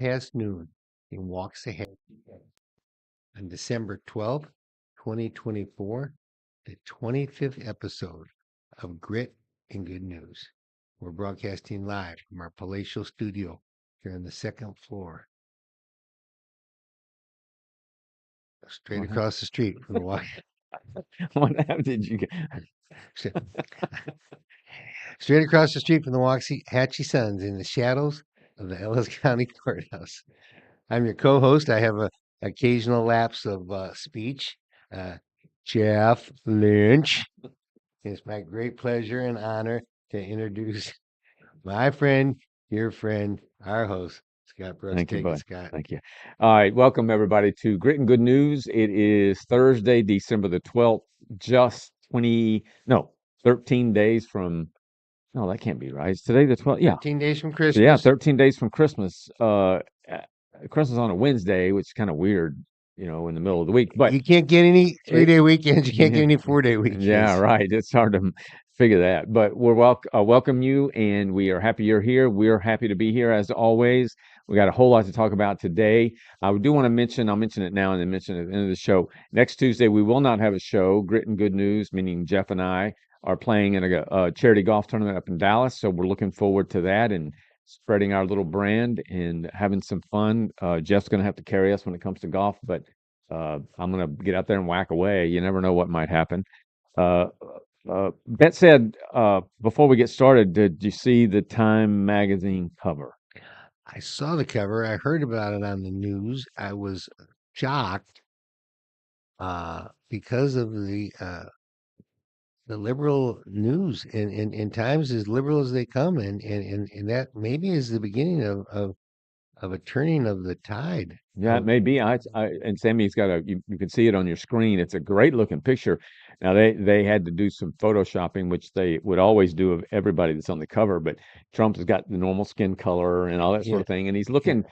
past noon and walks ahead on December 12th, 2024, the 25th episode of Grit and Good News. We're broadcasting live from our palatial studio here on the second floor, straight across the street from the What happened? Did you get? straight across the street from the Waxahachie Suns in the shadows of the Ellis County Courthouse. I'm your co-host. I have a occasional lapse of speech. Jeff Lynch. It's my great pleasure and honor to introduce my friend, your friend, our host, Scott Brooks. Thank you, Take it, bud. Scott. Thank you. All right, welcome everybody to Grit and Good News. It is Thursday, December the 12th, just 13 days from, no, that can't be right. It's today the 12th. Yeah. 13 days from Yeah, Christmas. 13 days from Christmas. Christmas on a Wednesday, which is kind of weird, in the middle of the week. But you can't get any 3-day weekends. You can't get any 4-day weekends. Yeah, right. It's hard to figure that. But we're welcome you, and we are happy you're here. We're happy to be here as always. We got a whole lot to talk about today. I do want to mention, I'll mention it now and then mention it at the end of the show. Next Tuesday, we will not have a show. Grit and Good News, meaning Jeff and I are playing in a charity golf tournament up in Dallas. So we're looking forward to that and spreading our little brand and having some fun. Jeff's going to have to carry us when it comes to golf, but I'm going to get out there and whack away. You never know what might happen. That said, before we get started, did you see the Time magazine cover? I saw the cover. I heard about it on the news. I was shocked because of the liberal news and Times as liberal as they come, and that maybe is the beginning of a turning of the tide. Yeah, it may be. And Sammy's got you can see it on your screen. It's a great looking picture. Now they had to do some photoshopping, which they would always do of everybody that's on the cover, but Trump has got the normal skin color and all that sort of thing, and he's looking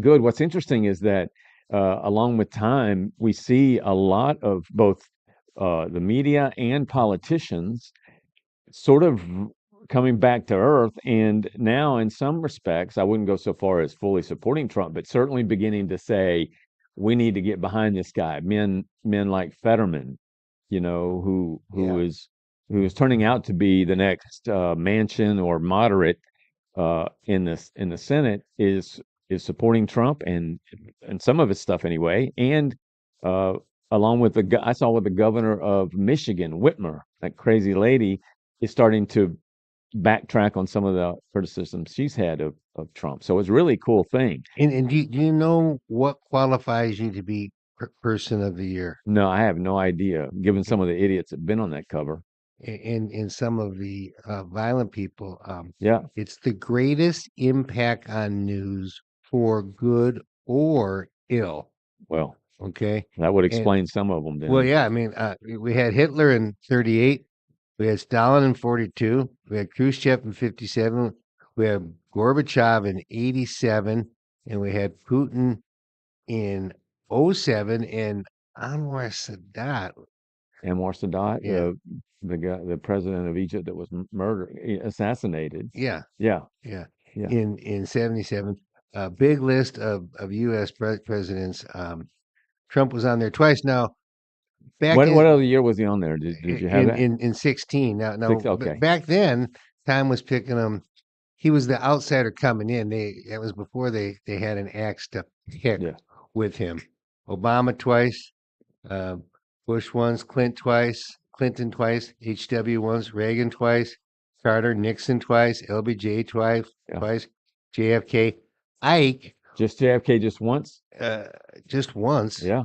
good. What's interesting is that along with Time, we see a lot of both the media and politicians sort of coming back to earth, and now in some respects I wouldn't go so far as fully supporting Trump, but certainly beginning to say we need to get behind this guy. Men like Fetterman, who is turning out to be the next Manchin or moderate in the Senate, is supporting Trump and some of his stuff anyway, and along with I saw with the governor of Michigan, Whitmer, that crazy lady, is starting to backtrack on some of the criticisms she's had of Trump. So it's a really cool thing. And do you know what qualifies you to be person of the year? No, I have no idea, given some of the idiots that have been on that cover. And some of the violent people. Yeah. It's the greatest impact on news for good or ill. Well, okay. That would explain some of them then. Well, yeah, I mean, we had Hitler in 38. We had Stalin in 42. We had Khrushchev in 57. We had Gorbachev in 87. And we had Putin in 07. And Anwar Sadat. Yeah. The president of Egypt that was assassinated. Yeah. Yeah. In 77. A big list of U.S. presidents. Trump was on there twice. Now, what other year was he on there? Did you have that? In 16. Now, okay. Back then, Time was picking him. He was the outsider coming in. That was before they had an axe to pick with him. Obama twice, Bush once, Clinton twice, HW once, Reagan twice, Carter, Nixon twice, LBJ twice, JFK, Ike. Just JFK just once? Just once. Yeah.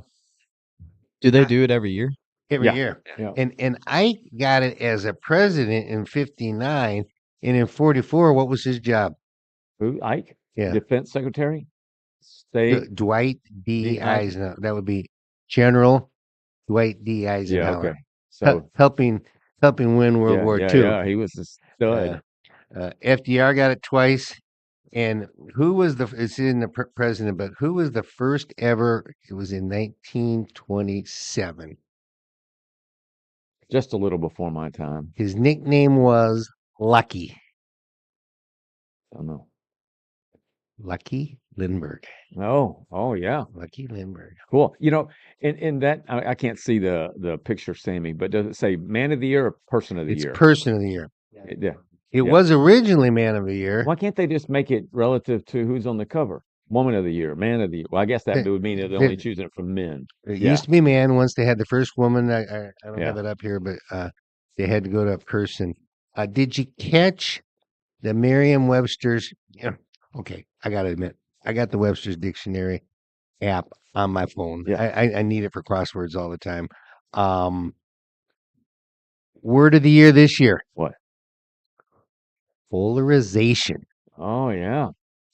Do they do it every year? Every year. Yeah. And Ike got it as a president in 59, and in 44, what was his job? Who? Ike? Yeah. Defense Secretary? Dwight D. Eisenhower. That would be General Dwight D. Eisenhower. Yeah, okay. So helping win World War II. Yeah, he was a stud. FDR got it twice. And who was it's in the president, but who was the first ever? It was in 1927. Just a little before my time. His nickname was Lucky. I don't know. Lucky Lindbergh. Oh yeah, Lucky Lindbergh. cool. In that I can't see the picture, Sammy, but does it say man of the year or person of the It's year? Person of the Year. Yeah, It yeah. was originally Man of the Year. Why can't they just make it relative to who's on the cover? Woman of the year, man of the year. Well, I guess that would mean they're only It, choosing it from men. it Yeah, used to be man once they had the first woman. I don't have yeah. it up here, but they had to go to a person. Did you catch the Merriam-Webster's? Yeah. Okay, I got to admit, I got the Webster's Dictionary app on my phone. Yeah. I need it for crosswords all the time. Um, Word of the year this year: What? polarization. Oh yeah.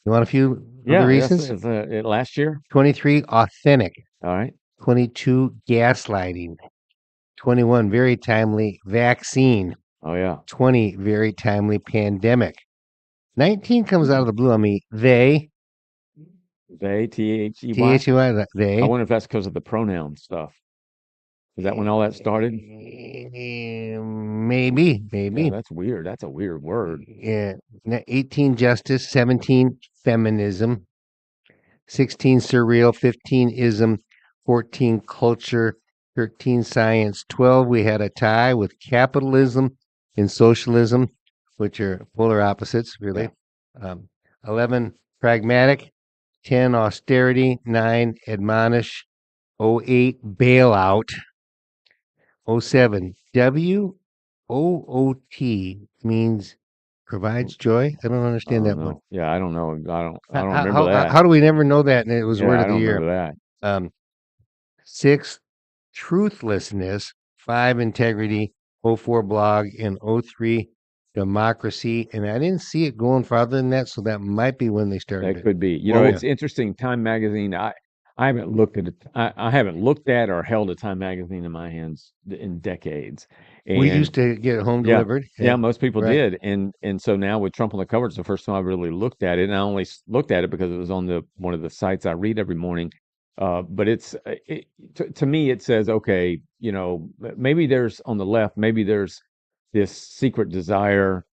You want a few of the Yeah, that's reasons? it last year. 23, authentic. All right. 22, gaslighting. 21, very timely, vaccine. Oh yeah. 20, very timely, pandemic. 19 comes out of the blue on me. They, They, They. They, I they. wonder if that's because of the pronoun stuff. Is that when all that started? Maybe, Yeah, maybe. that's weird. That's a weird word. Yeah. 18, justice. 17, feminism. 16, surreal. 15, ism. 14, culture. 13, science. 12, we had a tie with capitalism and socialism, which are polar opposites, really. Yeah. 11, pragmatic. 10, austerity. 9, admonish. 08, bailout. 07, WOOT means provides joy. I don't understand Oh that one. no. Yeah, I don't know. I don't remember How, that. how do we never know that? And it was word Yeah, of I the don't year. remember that. 6, truthlessness. 5, integrity. 04, blog. And 03, democracy. And I didn't see it going farther than that, so that might be when they started That it. could be. Well, It's interesting. Time magazine. I haven't looked at it. I haven't looked at or held a Time magazine in my hands in decades. we And used to get it home yeah, delivered. yeah, Yeah, most people right. did. And so now with Trump on the cover, it's the first time I really looked at it. And I only looked at it because it was on the one of the sites I read every morning. But to me, it says, okay, maybe there's on the left, maybe there's this secret desire,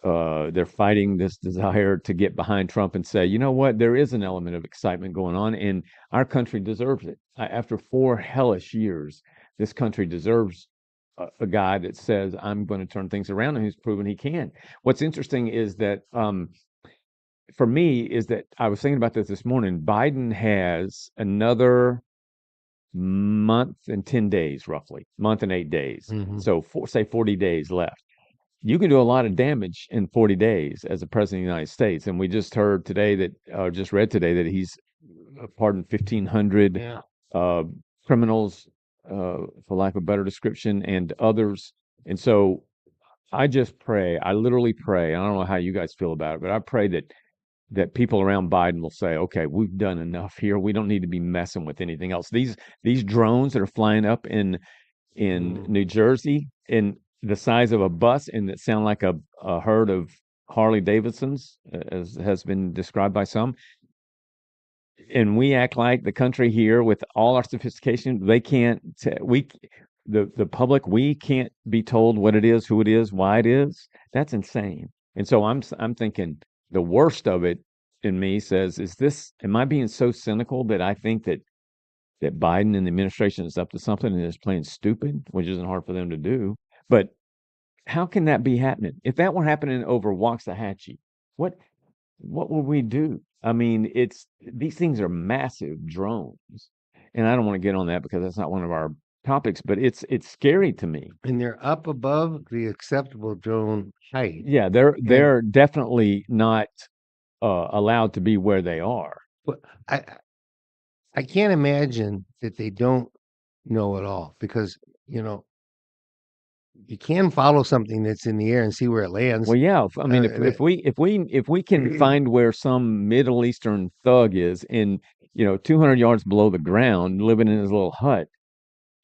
they're fighting this desire to get behind Trump and say, you know what, there is an element of excitement going on, and our country deserves it. After 4 hellish years, this country deserves a guy that says, I'm going to turn things around, and who's proven he can. What's interesting is that, for me, is that I was thinking about this morning. Biden has another month and 10 days, roughly, month and 8 days. Mhm. So, say 40 days left. You can do a lot of damage in 40 days as a president of the United States. And we just heard today just read today that he's pardoned 1,500 Yeah. criminals, for lack of a better description, and others. And so I just pray, I literally pray, I don't know how you guys feel about it, but I pray that people around Biden will say, okay, we've done enough here. We don't need to be messing with anything else. These drones that are flying up in Mm. New Jersey in the size of a bus and that sound like a herd of Harley Davidsons, as has been described by some. And we act like the country here, with all our sophistication, they can't. The public, we can't be told what it is, who it is, why it is. That's insane. And so I'm thinking the worst of it in me says, is this? Am I being so cynical that I think that Biden and the administration is up to something and is playing stupid, which isn't hard for them to do? But how can that be happening? If that were happening over Waxahachie, what what would we do? I mean, these things are massive drones, and I don't want to get on that because that's not one of our topics. But it's scary to me. And they're up above the acceptable drone height. Yeah, they're definitely not allowed to be where they are. But I can't imagine that they don't know it all, because you can follow something that's in the air and see where it lands. Well, yeah. I mean, That- if we can find where some Middle Eastern thug is in 200 yards below the ground, living in his little hut,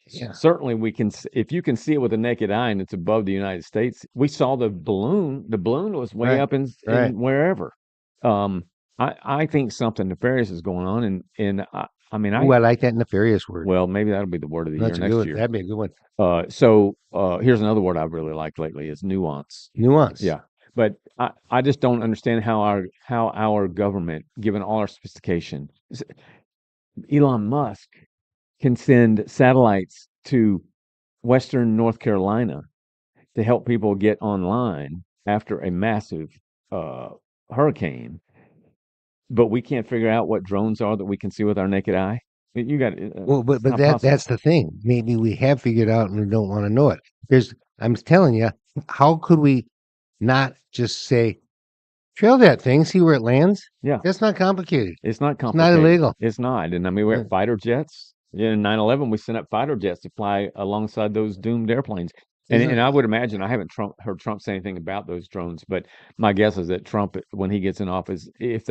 yeah, certainly we can. If you can see it with a naked eye and it's above the United States, we saw the balloon. The balloon was way right, up in right. wherever. Um, I think something nefarious is going on, and I mean, Ooh, I like that nefarious word. well, maybe that'll be the word of the year That's a good next one. year. That'd be a good one. So here's another word I've really liked lately is nuance. Nuance. Yeah. But I just don't understand how our government, given all our sophistication, Elon Musk can send satellites to Western North Carolina to help people get online after a massive uh, hurricane, but we can't figure out what drones are that we can see with our naked eye. You got Well, it's but not possible. that's the thing. Maybe we have figured out and we don't want to know it. I'm telling you, how could we not just say, trail that thing, see where it lands? Yeah, That's not complicated. it's not It's not complicated. illegal. It's not. And I mean, we Uh, have fighter jets. Yeah, in 9/11, we sent up fighter jets to fly alongside those doomed airplanes. And Isn't I would imagine, I haven't heard Trump say anything about those drones, but my guess is that Trump, when he gets in office, if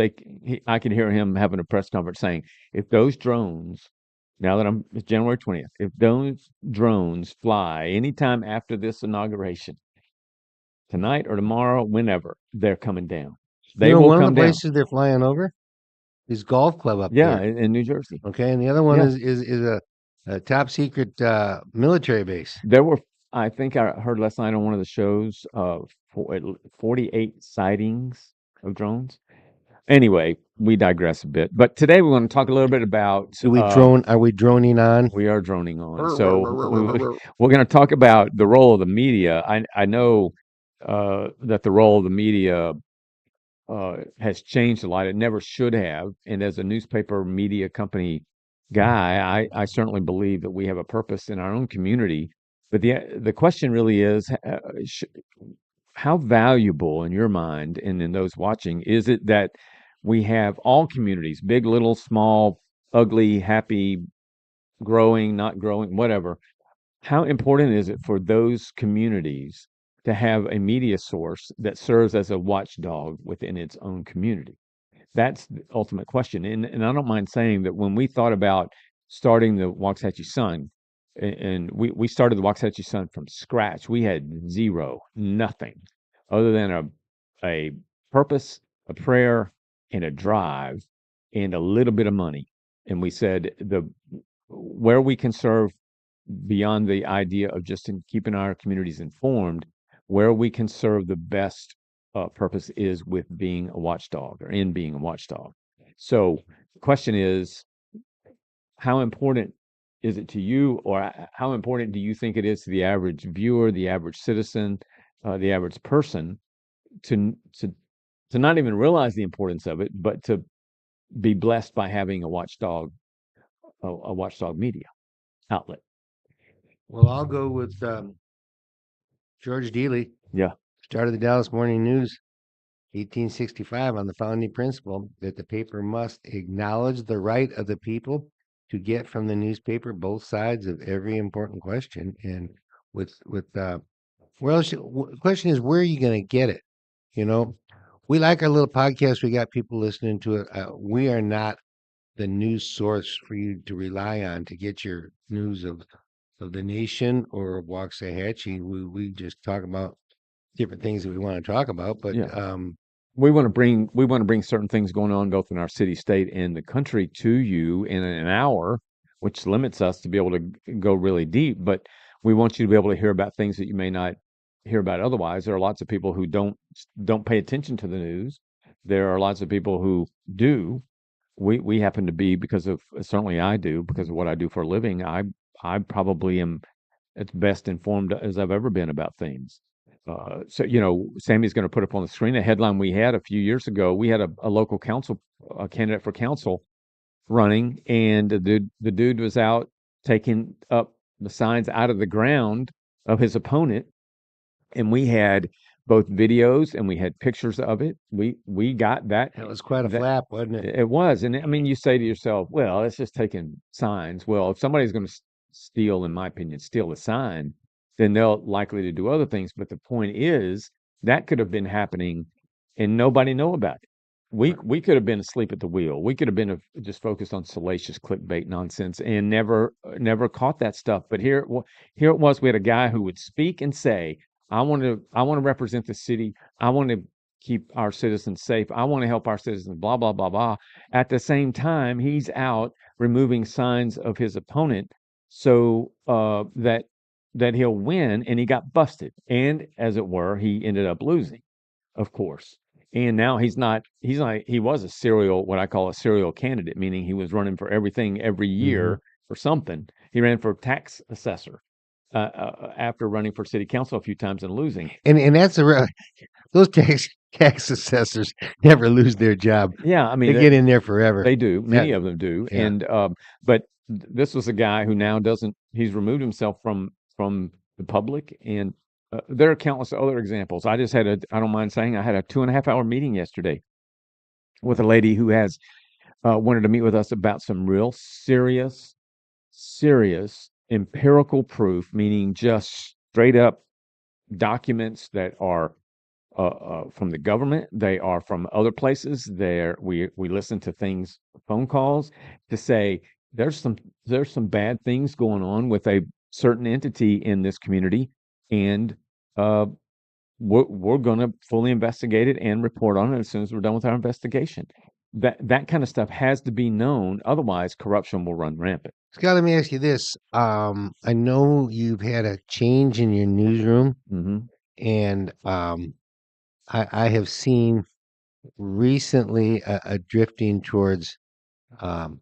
I can hear him having a press conference saying, if those drones, now that it's January 20th, if those drones fly anytime after this inauguration, tonight or tomorrow, whenever, they're coming down. They will one of the come down. places they're flying over is golf club up Yeah, there. in New Jersey. Okay, and the other one Yeah. is a top secret military base. There were, I think I heard last night on one of the shows, 48 sightings of drones. Anyway, we digress a bit. But today we want to talk a little bit about, Do we drone? Are we droning on? we are droning on. So we're going to talk about the role of the media. I know that the role of the media has changed a lot. It never should have. And as a newspaper media company guy, I certainly believe that we have a purpose in our own community. But the question really is, how valuable in your mind and in those watching is it that we have all communities, big, little, small, ugly, happy, growing, not growing, whatever. How important is it for those communities to have a media source that serves as a watchdog within its own community? That's the ultimate question. And I don't mind saying that when we thought about starting the Waxahachie Sun, and we started the Waxahachie Sun from scratch, we had zero, nothing other than a purpose, a prayer, and a drive, and a little bit of money. And we said where we can serve beyond the idea of just in keeping our communities informed, where we can serve the best purpose is with being a watchdog or in being a watchdog. So the question is, how important is it to you, or how important do you think it is to the average viewer, the average citizen, the average person to to to not even realize the importance of it, but to be blessed by having a watchdog, a watchdog media outlet? Well, I'll go with George Dealey, Yeah, started the Dallas Morning News, 1865, on the founding principle that the paper must acknowledge the right of the people to get from the newspaper both sides of every important question. And with where else? The question is, where are you going to get it? You know, we like our little podcast. We got people listening to it. We are not the news source for you to rely on to get your news of the nation or of Waxahachie. We just talk about different things that we want to talk about, but yeah. We want to bring certain things going on both in our city, state, and the country to you in an hour, which limits us to be able to go really deep. But we want you to be able to hear about things that you may not hear about otherwise. There are lots of people who don't pay attention to the news. There are lots of people who do. We happen to be, because of, certainly I do, because of what I do for a living. I probably am as best informed as I've ever been about things. So, Sammy's going to put up on the screen a headline we had a few years ago. We had a local council, a candidate for council running, and the dude was out taking up the signs out of the ground of his opponent, and we had both videos and we had pictures of it. We got that. that was quite a That flap, wasn't it? it was, and I mean, you say to yourself, "Well, it's just taking signs." Well, if somebody's going to steal, in my opinion, steal a sign, then they're likely to do other things. But the point is, that could have been happening, and nobody know about it. We could have been asleep at the wheel. We could have been just focused on salacious clickbait nonsense and never caught that stuff. But here it was. We had a guy who would speak and say, I want to represent the city. I want to keep our citizens safe. I want to help our citizens, blah, blah, blah, blah. At the same time, he's out removing signs of his opponent so that he'll win, and he got busted. And as it were, he ended up losing. of course. And now he was what I call a serial candidate, meaning he was running for everything every Hmm. year for something. He ran for tax assessor after running for city council a few times and losing. And that's those tax assessors never lose their job. Yeah, I mean, They get in there forever. they do. Yeah, Many of them do. yeah. And but this was a guy who now doesn't. He's removed himself from the public, and there are countless other examples. I just had a. I don't mind saying I had a 2.5 hour meeting yesterday with a lady who has wanted to meet with us about some real serious empirical proof, meaning just straight up documents that are from the government. They are from other places. There, we listen to things, phone calls, to say there's some bad things going on with a certain entity in this community, and uh, we're going to fully investigate it and report on it as soon as we're done with our investigation. That kind of stuff has to be known, otherwise corruption will run rampant. Scott, let me ask you this. I know you've had a change in your newsroom, Hmm. and I have seen recently a drifting towards um,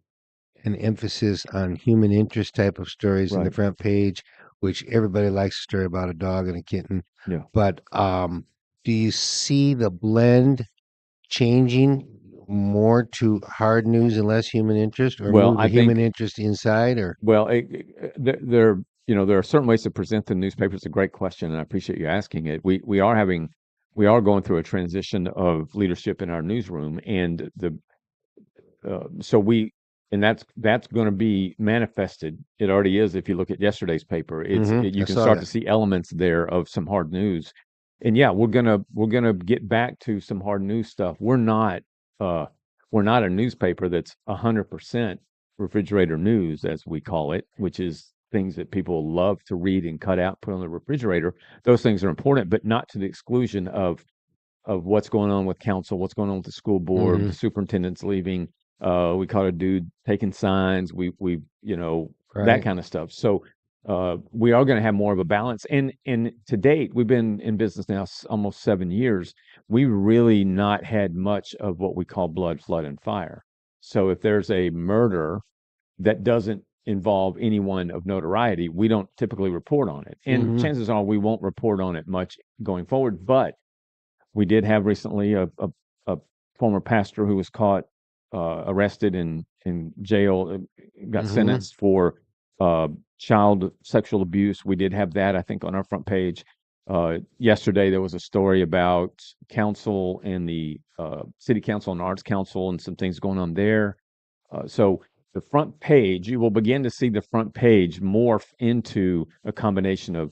an emphasis on human interest type of stories in the Right. front page, which everybody likes a story about a dog and a kitten. Yeah. But do you see the blend changing more to hard news and less human interest, or Well, move I the human think interest inside? Or Well, there are certain ways to present the newspaper. It's a great question, and I appreciate you asking it. We are going through a transition of leadership in our newsroom, and so that's going to be manifested. It already is. If you look at yesterday's paper, I you can saw start to that. see elements there of some hard news. And yeah, we're gonna get back to some hard news stuff. Uh, we're not a newspaper that's 100% refrigerator news, as we call it, which is things that people love to read and cut out, put on the refrigerator. Those things are important, but not to the exclusion of what's going on with council, what's going on with the school board, Hmm. the superintendent's leaving. We caught a dude taking signs. That Right. kind of stuff. So we are going to have more of a balance. And to date, we've been in business now almost 7 years. We've really not had much of what we call blood, flood, and fire. So if there's a murder that doesn't involve anyone of notoriety, we don't typically report on it. And Hmm. chances are we won't report on it much going forward. But we did have recently a former pastor who was caught, arrested in jail, got Hmm. sentenced for uh, child sexual abuse. We did have that, I think, on our front page. Yesterday, there was a story about council and the city council and arts council and some things going on there. So the front page, you will begin to see the front page morph into a combination of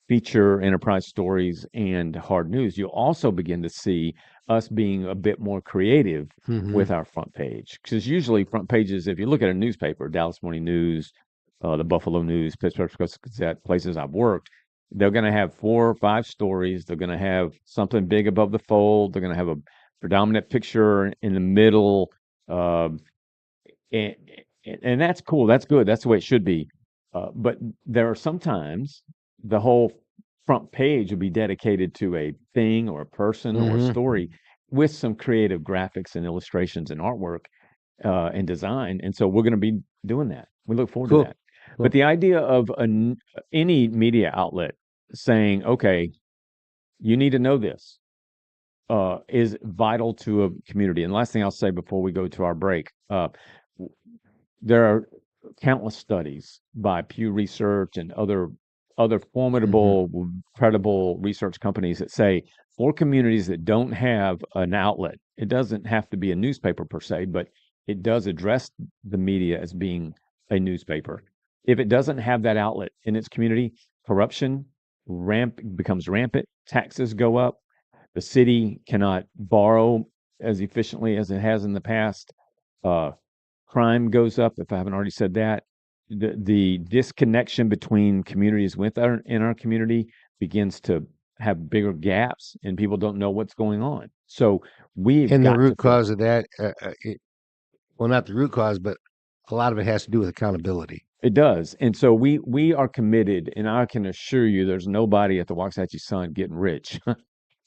feature enterprise stories and hard news. You'll also begin to see us being a bit more creative Hmm. with our front page. Because usually front pages, if you look at a newspaper, Dallas Morning News, the Buffalo News, Pittsburgh Gazette, places I've worked, they're going to have 4 or 5 stories. They're going to have something big above the fold. They're going to have a predominant picture in the middle. Uh, and, and that's cool. That's good. That's the way it should be. But there are sometimes the whole front page will be dedicated to a thing or a person or a Hmm. story with some creative graphics and illustrations and artwork and design. And so we're going to be doing that. We look forward to Cool. that. But Cool. the idea of any media outlet saying, okay, you need to know this, is vital to a community. And last thing I'll say before we go to our break, there are countless studies by Pew Research and other Hmm. formidable, credible research companies that say for communities that don't have an outlet, it doesn't have to be a newspaper per se, but it does address the media as being a newspaper. If it doesn't have that outlet in its community, corruption becomes rampant, taxes go up, the city cannot borrow as efficiently as it has in the past. Uh, Crime goes up, if I haven't already said that. The disconnection between communities in our community begins to have bigger gaps, and people don't know what's going on. So we've And the got to root fill cause it. of that, well, not the root cause, but a lot of it has to do with accountability. It does. And so we are committed, and I can assure you there's nobody at the Waxahachie Sun getting rich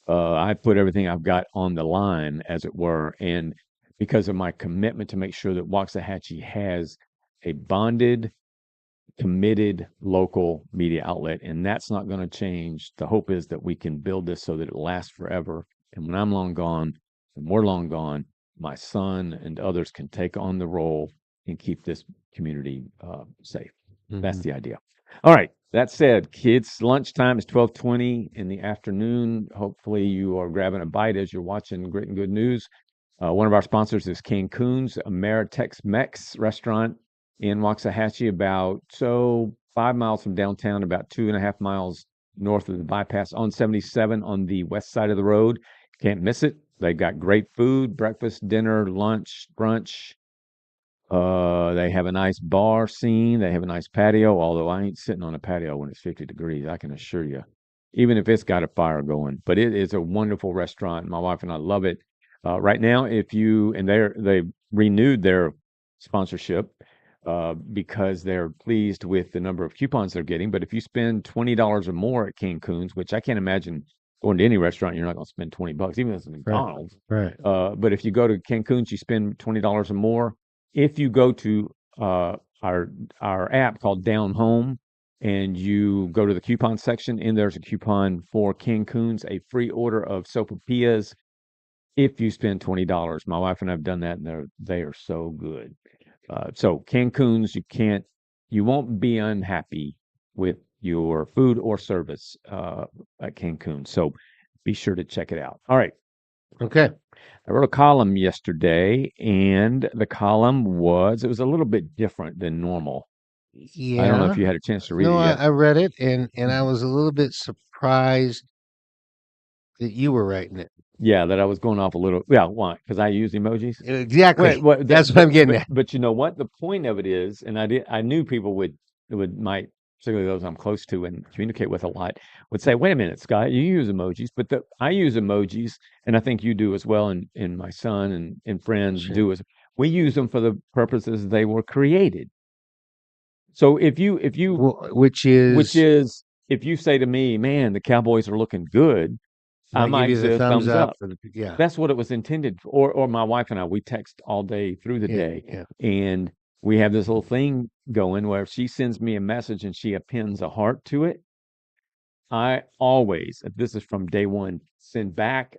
I put everything I've got on the line, as it were, and because of my commitment to make sure that Waxahachie has a bonded, committed local media outlet, and that's not going to change. The hope is that we can build this so that it lasts forever. And when I'm long gone, and we're long gone, my son and others can take on the role and keep this community safe. That's Mhm. the idea. All right. That said, kids, lunchtime is 12:20 in the afternoon. Hopefully, you are grabbing a bite as you're watching Grit and Good News. One of our sponsors is Cancun's Ameritex Mex restaurant in Waxahachie, about 5 miles from downtown, about 2.5 miles north of the bypass on 77 on the west side of the road. Can't miss it. They got great food, breakfast, dinner, lunch, brunch. They have a nice bar scene. They have a nice patio, although I ain't sitting on a patio when it's 50 degrees, I can assure you, even if it's got a fire going. But it is a wonderful restaurant. My wife and I love it. Right now, they renewed their sponsorship because they're pleased with the number of coupons they're getting. But if you spend $20 or more at Cancun's, which I can't imagine going to any restaurant, you're not going to spend $20, even if it's Right. McDonald's. Right. But if you go to Cancun's, you spend $20 or more. If you go to our app called Down Home and you go to the coupon section, and there's a coupon for Cancun's, a free order of sopapillas if you spend $20. My wife and I have done that, and they are so good. So Cancun's, you won't be unhappy with your food or service at Cancun. So be sure to check it out. All right. Okay. I wrote a column yesterday, and the column it was a little bit different than normal. I don't know if Yeah. you had a chance to read No, it yet. I read it, and I was a little bit surprised that you were writing it. Yeah, that I was going off a little. Yeah, why? Because I use emojis. Exactly. Well, That's what I'm getting at. but you know what? The point of it is, and I knew people might, particularly those I'm close to and communicate with a lot, would say, "Wait a minute, Scott, you use emojis," but I use emojis, and I think you do as well, and my son and friends Sure. do as we use them for the purposes they were created. So if you Well, which which is, is if you say to me, "Man, the Cowboys are looking good," and I I give might you the say a thumbs thumbs up up. for the, yeah, That's what it was intended for. Or my wife and I, we text all day through the yeah, day, yeah. and we have this little thing going where if she sends me a message and she appends a heart to it, I always, if this is from day one, send back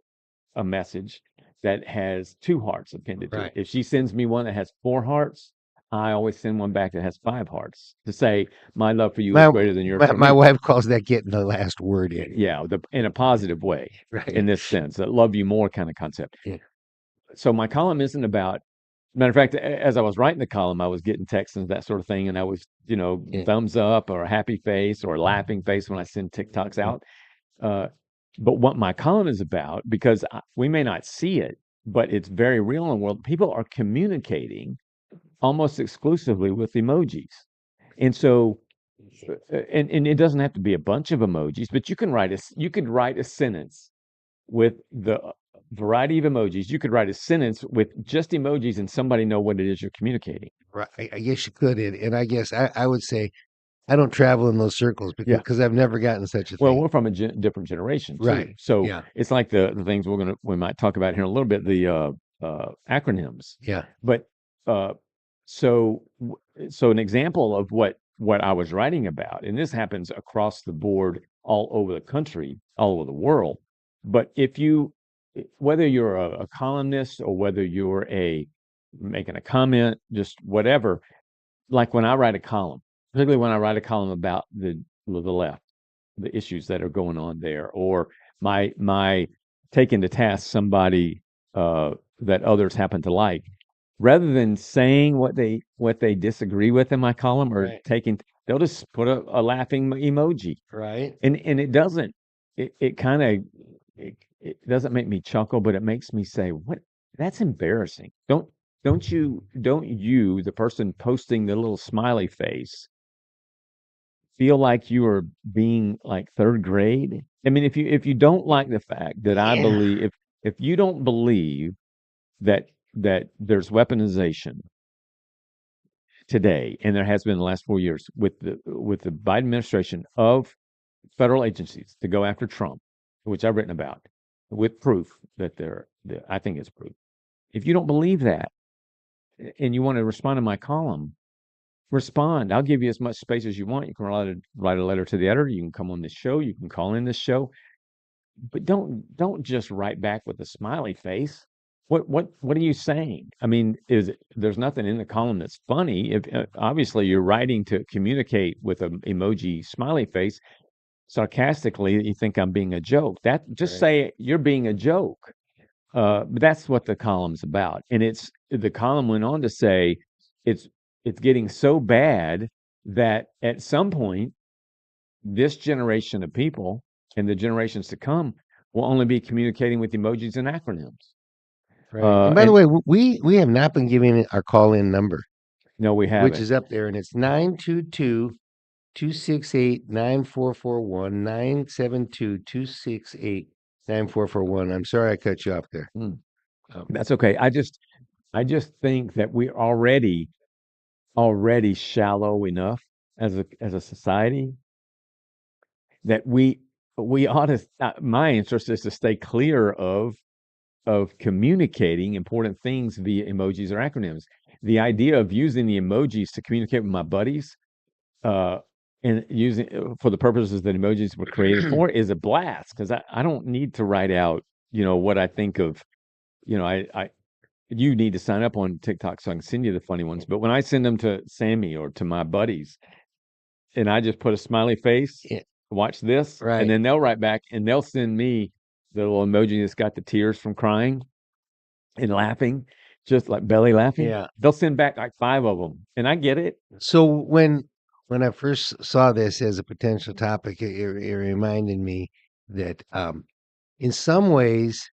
a message that has two hearts appended to it. Right. If she sends me one that has four hearts, I always send one back that has five hearts to say my love for you is My greater than yours my, for my me. wife calls that getting the last word in. Yeah, in a positive way, Right. in this sense, that love you more kind of concept. Yeah. So my column isn't about. Matter of fact, as I was writing the column, I was getting texts and that sort of thing, and I was, Yeah. thumbs up or a happy face or a laughing face when I send TikToks Yeah. out. Uh, but what my column is about, because we may not see it, but it's very real in the world. People are communicating almost exclusively with emojis, and so, and it doesn't have to be a bunch of emojis, but you could write a sentence with the variety of emojis. You could write a sentence with just emojis, and somebody know what it is you're communicating. Right. I guess you could, and I guess I would say I don't travel in those circles Yeah. because I've never gotten such a Well, thing. we're from a different generation too, Right. so Yeah. it's like the things we might talk about here in a little bit, the acronyms. Yeah. But uh, so so an example of what I was writing about, and this happens across the board, all over the country, all over the world. But whether you're a columnist or whether you're making a comment, just whatever, like when I write a column, particularly when I write a column about the left, the issues that are going on there, or my taking to task somebody that others happen to like, rather than saying what they disagree with in my column, or Right. they'll just put a laughing emoji, Right. and it doesn't it kind of it doesn't make me chuckle, but it makes me say, what, that's embarrassing. Don't you, the person posting the little smiley face, feel like you are being like third grade? I mean, if you don't like the fact that I Yeah. believe, if you don't believe that there's weaponization today, and there has been in the last 4 years with the Biden administration of federal agencies to go after Trump, which I've written about, with proof that I think it's proof. If you don't believe that and you want to respond to my column, respond. I'll give you as much space as you want. You can write a letter to the editor. You can come on this show. You can call in this show, but don't just write back with a smiley face. What are you saying? I mean, there's nothing in the column that's funny. If obviously you're writing to communicate with an emoji smiley face, sarcastically, you think I'm being a joke. That just Right. say you're being a joke. But that's what the column's about. And the column went on to say it's getting so bad that at some point this generation of people and the generations to come will only be communicating with emojis and acronyms. Right. And by the And way, we have not been giving our call-in number, no, we which haven't. is up there, and it's 922-268-9441, 972-268-9441. I'm sorry I cut you off there. Mm, Um, that's okay. I just think that we're already shallow enough as a society that we ought to. My interest is to stay clear of communicating important things via emojis or acronyms. The idea of using the emojis to communicate with my buddies, and using for the purposes that emojis were created for is a blast because I don't need to write out, what I think of, you need to sign up on TikTok so I can send you the funny ones. But when I send them to Sammy or to my buddies, and I just put a smiley face, Yeah, watch this, and right. then they'll write back and they'll send me the little emoji that's got the tears from crying and laughing, just like belly laughing. Yeah. They'll send back like 5 of them, and I get it. So when I first saw this as a potential topic, it reminded me that in some ways,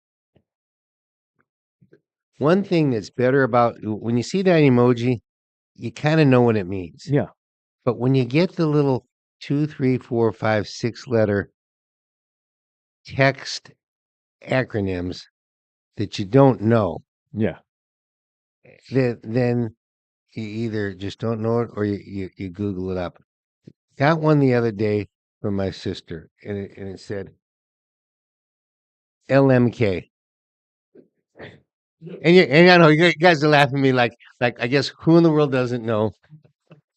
one thing that's better about when you see that emoji, you kind of know what it means. Yeah, But when you get the little 2, 3, 4, 5, 6 letter text acronyms that you don't know, yeah. then you either just don't know it or you Google it up. Got one the other day from my sister, and it said LMK. And I know you guys are laughing at me like I guess who in the world doesn't know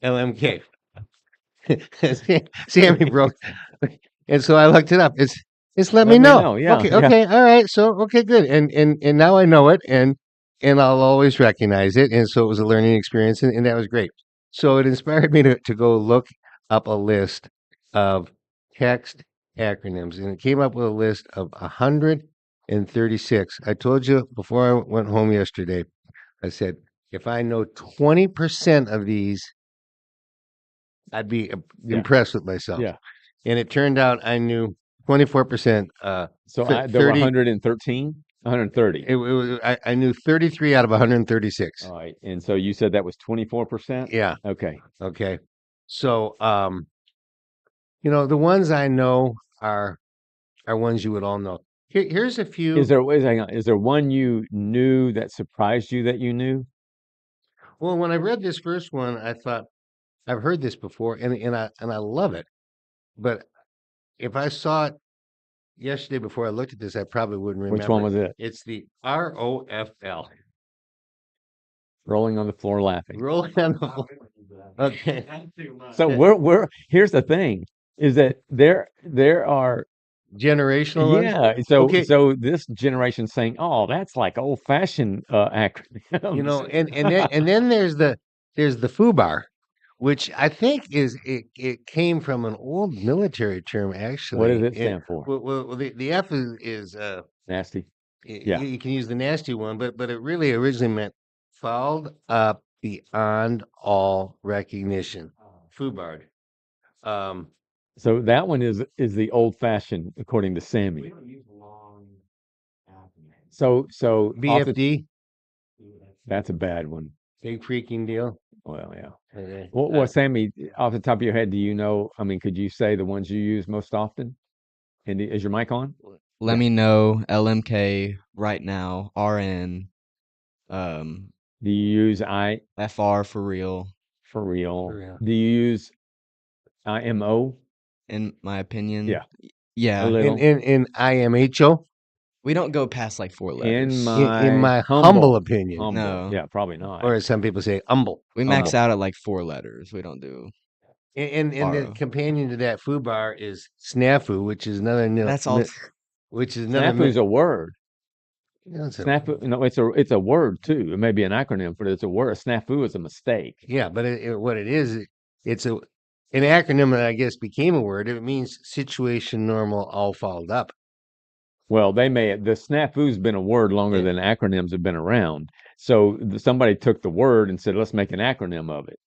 LMK? Sammy broke. And so I looked it up. It's let me Let me know. know. Yeah, Okay, yeah. okay, all right. So okay, good. And now I know it, and I'll always recognize it. And so it was a learning experience, and that was great. So it inspired me to go look up a list of text acronyms, and it came up with a list of 136. I told you before I went home yesterday. I said if I know 20% of these, I'd be Yeah, impressed with myself. yeah. And it turned out I knew 24%. So there were 30. 113, 130. It was I knew 33 out of 136. All right. And so you said that was 24%? Yeah. Okay. Okay. So the ones I know are ones you would all know. Here's a few. Hang on. Is there one you knew that surprised you that you knew? Well, when I read this first one, I thought I've heard this before, and I love it. But if I saw it yesterday before I looked at this, I probably wouldn't remember. Which one was it? It's the ROFL. Rolling on the floor laughing. Rolling on the floor. Okay. So we're here's the thing is that there are Generational ones. yeah, so Okay. this generation saying, "Oh, that's like old-fashioned acronyms." And then there's the FUBAR, which I think it came from an old military term actually. What does it stand for? Well, the F is Nasty. you, Yeah. you can use the nasty one, but it really originally meant fouled up beyond all recognition. FUBAR. Um, So that one is the old-fashioned according to Sammy. So BFD, that's a bad one. big freaking deal. Well, yeah. Okay. Well, Sammy, off the top of your head, do you know? I mean, could you say the ones you use most often? And is your mic on? Let Yeah. me know. LMK right now. RN. Um, Do you use FR for real. for real? For real. Do you use IMO? In my opinion. Yeah. Yeah. A little. In IMHO. We don't go past like 4 In letters. In my my humble opinion, humble, No. yeah, probably not. or as some people say, humble. We max out at like 4 letters. We don't do And the borrow. companion to that foo bar is snafu, which is another That's all. which is another Snafu's a word. Snafu, no, it's a word too. It may be an acronym, but it's a word. Snafu is a mistake. yeah, but what it is, it's an acronym that I guess became a word. It means situation, normal, all followed up. Well, the snafu's been a word longer Yeah. than acronyms have been around. So somebody took the word and said, let's make an acronym of it.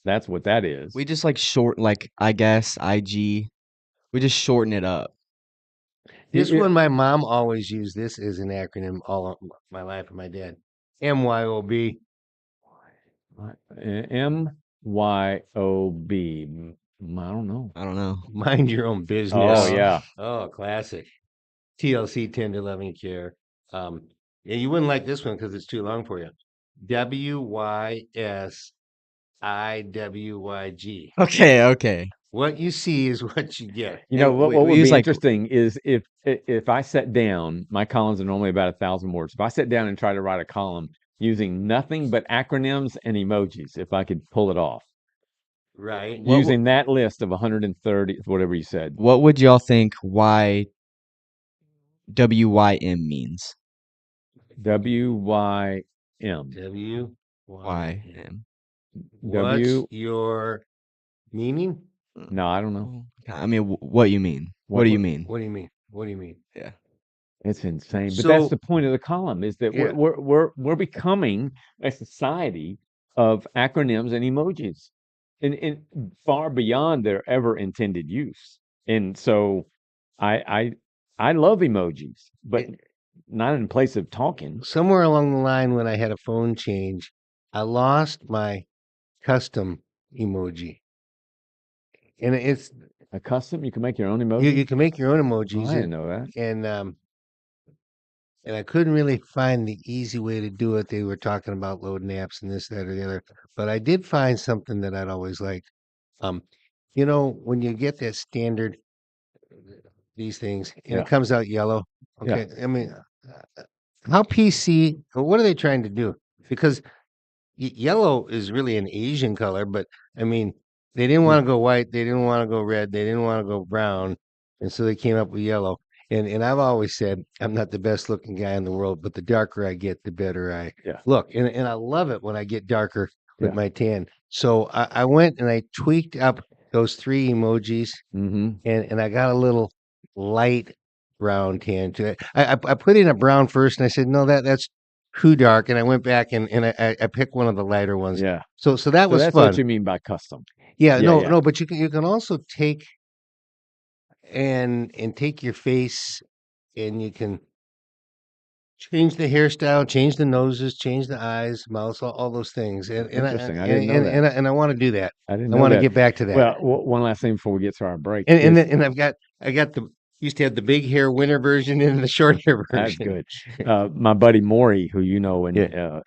That's what that is. We just like short, like I guess IG. We just shorten it up. This It- one, my mom always used this as an acronym all of my life, and my dad, MYOB. MYOB. I don't know. I don't know. Mind your own business. Oh yeah. Oh, classic. TLC 10 to 11 care. Yeah, you wouldn't like this one because it's too long for you. WYSIWYG. Okay. What you see is what you get. You know And what we would use be like interesting is if I sat down, my columns are normally about 1,000 words. If I sat down and try to write a column using nothing but acronyms and emojis, if I could pull it off, right. using that list of 130, whatever you said, what would y'all think WYM means? WYM, WYM. YM. What's your meaning? no, I don't know. I mean, what you mean? What do you mean? What do you mean? What do you mean? Yeah. It's insane, but that's So the point of the column is that yeah, we're becoming a society of acronyms and emojis, and far beyond their ever intended use. And so, I I love emojis, but it, not in place of talking. somewhere along the line when I had a phone change, I lost my custom emoji, and it's A custom, you can make your own you emoji. can make your own Oh, emojis, I didn't know that. and I couldn't really find the easy way to do it. They were talking about loading apps and this, that, or the other, but I did find something that I'd always liked. Um, when you get that standard these things and Yeah, it comes out yellow, yeah. okay. I mean, how PC? Or what are they trying to do? Because yellow is really an Asian color, but I mean, they didn't Yeah. want to go white, they didn't want to go red, they didn't want to go brown, and so they came up with yellow. And I've always said I'm not the best looking guy in the world, but the darker I get, the better I Yeah. look. And I love it when I get darker with Yeah. my tan. So I went and I tweaked up those three emojis, Mm-hmm. and I got a little light brown tan to it. I put in a brown first, and I said, no, that's too dark. And I went back and I picked one of the lighter ones. Yeah. So that So was that's what fun. you mean by custom. Yeah, Yeah, yeah. no, but you can also take and take your face, and you can change the hairstyle, change the noses, change the eyes, mouth, all those things. And Interesting. I didn't know that. I want to do that. I didn't I know want to that. get back to that. Well, one last thing before we get to our break And is then I got the used to have the big hair winter version and the short hair that's version. good. My buddy Maury, who you know, and Yeah.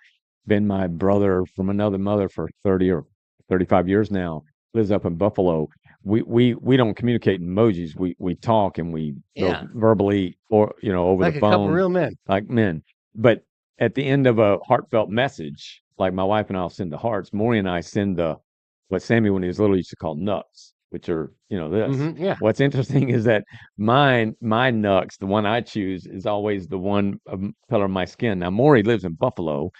been my brother from another mother for 30 or 35 years now, lives up in Buffalo. We don't communicate in emojis. We talk and we Yeah. go verbally or over Like the a couple phone real men. like men. But at the end of a heartfelt message, like my wife and I'll send the hearts, Maury and I send the what Sammy when he was little used to call nuts, which are this. Yeah. What's interesting is that my nux, the one I choose, is always the one of color of my skin. Now Maury lives in Buffalo.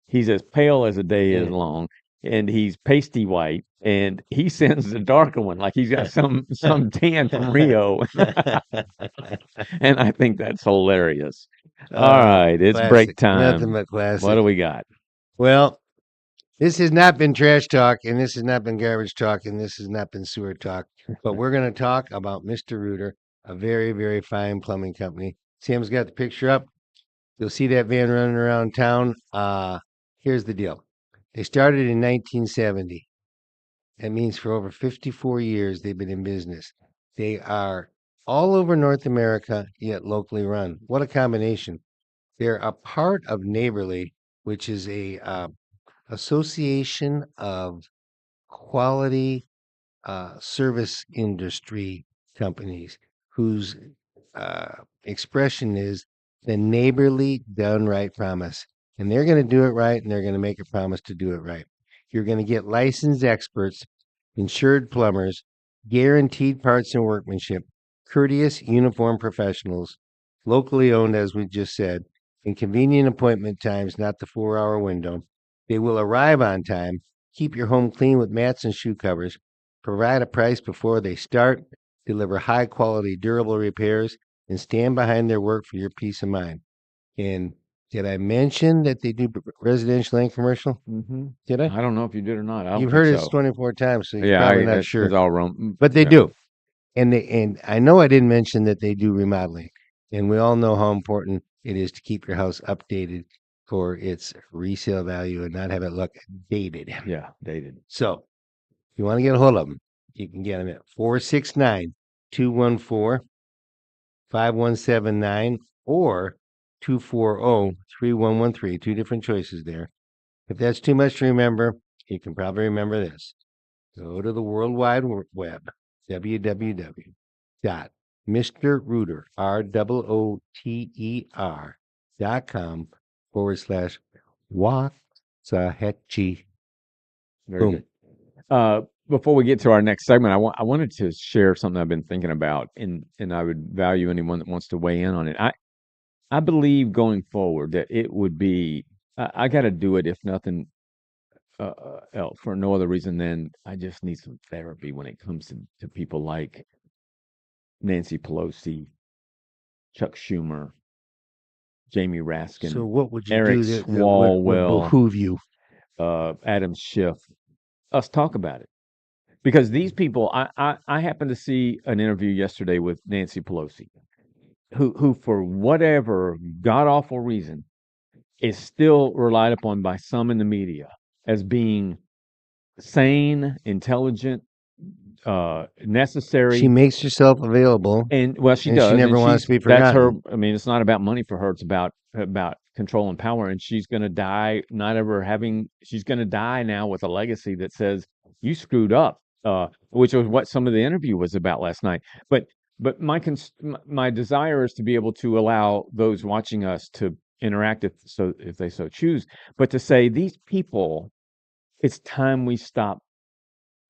He's as pale as a day is Yeah. long, and he's pasty white, and he sends the darker one, like he's got some tan from Rio, and I think that's hilarious. All right, it's break Classic. Nothing time. but What classic. do we got? Well, this has not been trash talk, and this has not been garbage talk, and this has not been sewer talk. But we're going to talk about Mr. Rooter, a very, very fine plumbing company. Sam's got the picture up. You'll see that van running around town. Here's the deal. They started in 1970. That means for over 54 years they've been in business. They are all over North America, yet locally run. What a combination. They're a part of Neighborly, which is a association of quality service industry companies whose expression is the neighborly done right promise. And they're going to do it right, and they're going to make a promise to do it right. You're going to get licensed experts, insured plumbers, guaranteed parts and workmanship, courteous uniformed professionals, locally owned, as we just said, and convenient appointment times, not the 4 hour window. They will arrive on time, keep your home clean with mats and shoe covers, provide a price before they start, deliver high quality, durable repairs, and stand behind their work for your peace of mind. And did I mention that they do residential and commercial? Mm-hmm. Did I? I don't know if you did or not. I don't You've think heard it so. 24 times, so you're Yeah, probably not it's sure. all wrong. But they Yeah. do. And I know I didn't mention that they do remodeling. And we all know how important it is to keep your house updated for its resale value and not have it look dated. Yeah, dated. So if you want to get a hold of them, you can get them at 469 214 5179 or 240 3113. Two different choices there. If that's too much to remember, you can probably remember this. Go to the World Wide Web, www.mrrooter, ROOTER.com/Waxahachie. Very Boom. good. Before we get to our next segment, I wanted to share something I've been thinking about, and I would value anyone that wants to weigh in on it. I believe going forward that it would be I got to do it if nothing else for no other reason than I just need some therapy when it comes to people like Nancy Pelosi, Chuck Schumer, Jamie So Raskin, what would you Eric do that would Swalwell, behoove you? Adam Schiff. Us talk about it. Because these people, I happened to see an interview yesterday with Nancy Pelosi, who for whatever god awful reason is still relied upon by some in the media as being sane, intelligent, She necessary. makes herself available And well, she and she does, never and wants to be that's her. forgotten. I mean, it's not about money for her; it's about control and power. And she's going to die not ever having. She's going to die now with a legacy that says you screwed up, which was what some of the interview was about last night. But my desire is to be able to allow those watching us to interact if they so choose, but to say these people, it's time we stop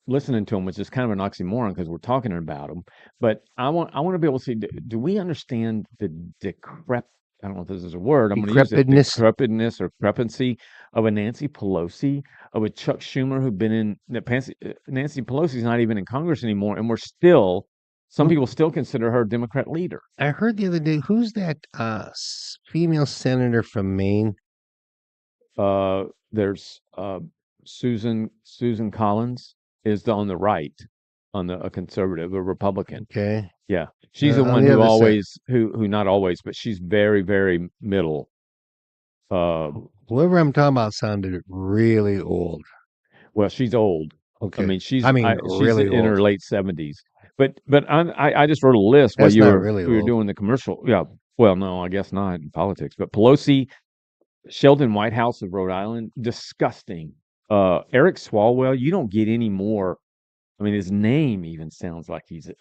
listening to them, which is kind of an oxymoron because we're talking about them. But I want to be able to see, do we understand the decrep? I don't know if this is a word. I'm going to use it. Decrepitness. Decrepitness or crepency of a Nancy Pelosi, of a Chuck Schumer who've been in Nancy Pelosi's not even in Congress anymore, and we're still some people still consider her a Democrat leader. I heard the other day, who's that female senator from Maine? There's Susan Collins is on the right, on a conservative, a Republican. Okay. Yeah, she's the on one the who other side. always who not always, but she's very very middle. Whoever I'm talking about sounded really old. Well, she's old. Okay. I mean, she's really in old. her late 70s. But I just wrote a list while That's not really you were old. doing the commercial. Yeah. Well, no, I guess not in politics. But Pelosi, Sheldon Whitehouse of Rhode Island, disgusting. Eric Swalwell, you don't get any more. I mean, his name even sounds like he's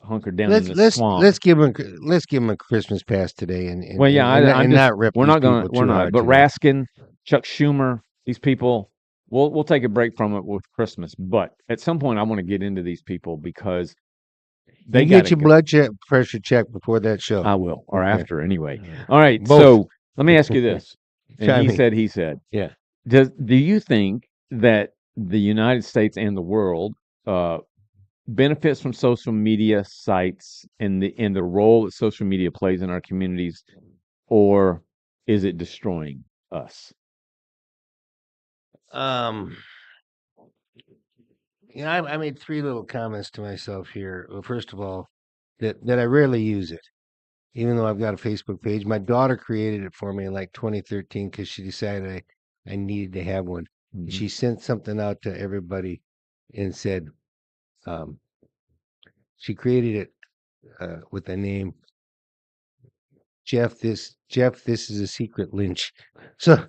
hunkered down in the swamp. Let's give him a Christmas pass today and Well, yeah, and not rip these people we're too not. hard But today. Raskin, Chuck Schumer, these people, we'll take a break from it with Christmas. But at some point, I want to get into these people because they You got get your blood pressure checked before that show. I will, or Okay. after anyway. All right. Both. So let me ask you this. And Chime in. he said. Yeah. Do you think that the United States and the world benefits from social media sites and the role that social media plays in our communities, or is it destroying us? I made three little comments to myself here. Well, first of all, that I rarely use it, even though I've got a Facebook page. My daughter created it for me in like 2013 because she decided I needed to have one. Mhm. She sent something out to everybody and said, she created it with the name Jeff. This is a secret lynch. So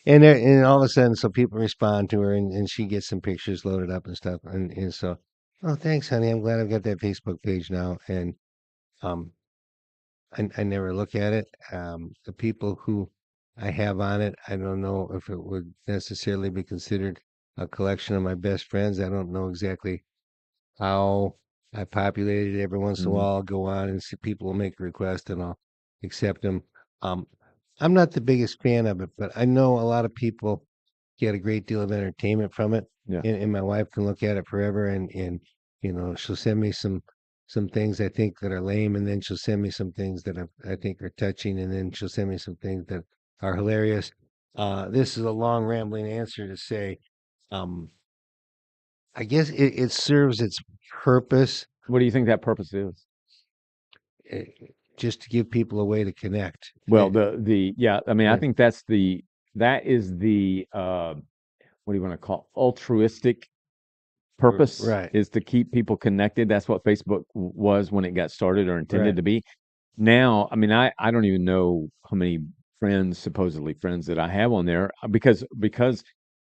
and all of a sudden, so people respond to her and she gets some pictures loaded up and stuff. And so, oh, thanks, honey. I'm glad I've got that Facebook page now. And I never look at it. The people who I have on it, I don't know if it would necessarily be considered a collection of my best friends. I don't know exactly how I populate it. Every once in a Mhm. while, I'll go on and see people will make a request and I'll accept them. Um, I'm not the biggest fan of it, but I know a lot of people get a great deal of entertainment from it. Yeah. And my wife can look at it forever and she'll send me some things I think that are lame, and then she'll send me some things that I think are touching, and then she'll send me some things that are hilarious. This is a long rambling answer to say, um, I guess it serves its purpose, What do you think that purpose is? eh, just to give people a way to connect. Well, the yeah, I mean, I Yeah, think that is the what do you want to call altruistic purpose right, is to keep people connected. That's what Facebook was when it got started or intended right. to be. Now, I mean, I don't even know how many friends, supposedly friends, that I have on there because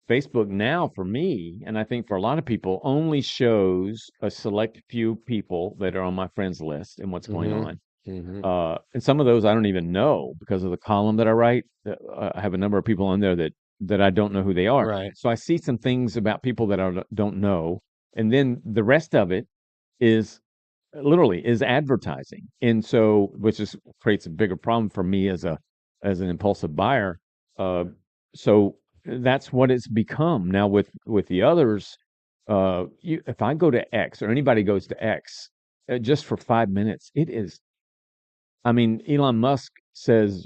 Facebook now for me, and I think for a lot of people, only shows a select few people that are on my friends list and what's going Mm-hmm. on. Mm-hmm. And some of those I don't even know because of the column that I write. I have a number of people on there that I don't know who they are. Right. So I see some things about people that I don't know, and then the rest of it is literally is advertising, and so which is creates a bigger problem for me as an impulsive buyer. Uh, so that's what it's become now with the others. If I go to X or anybody goes to X, just for 5 minutes, it is I mean, Elon Musk says,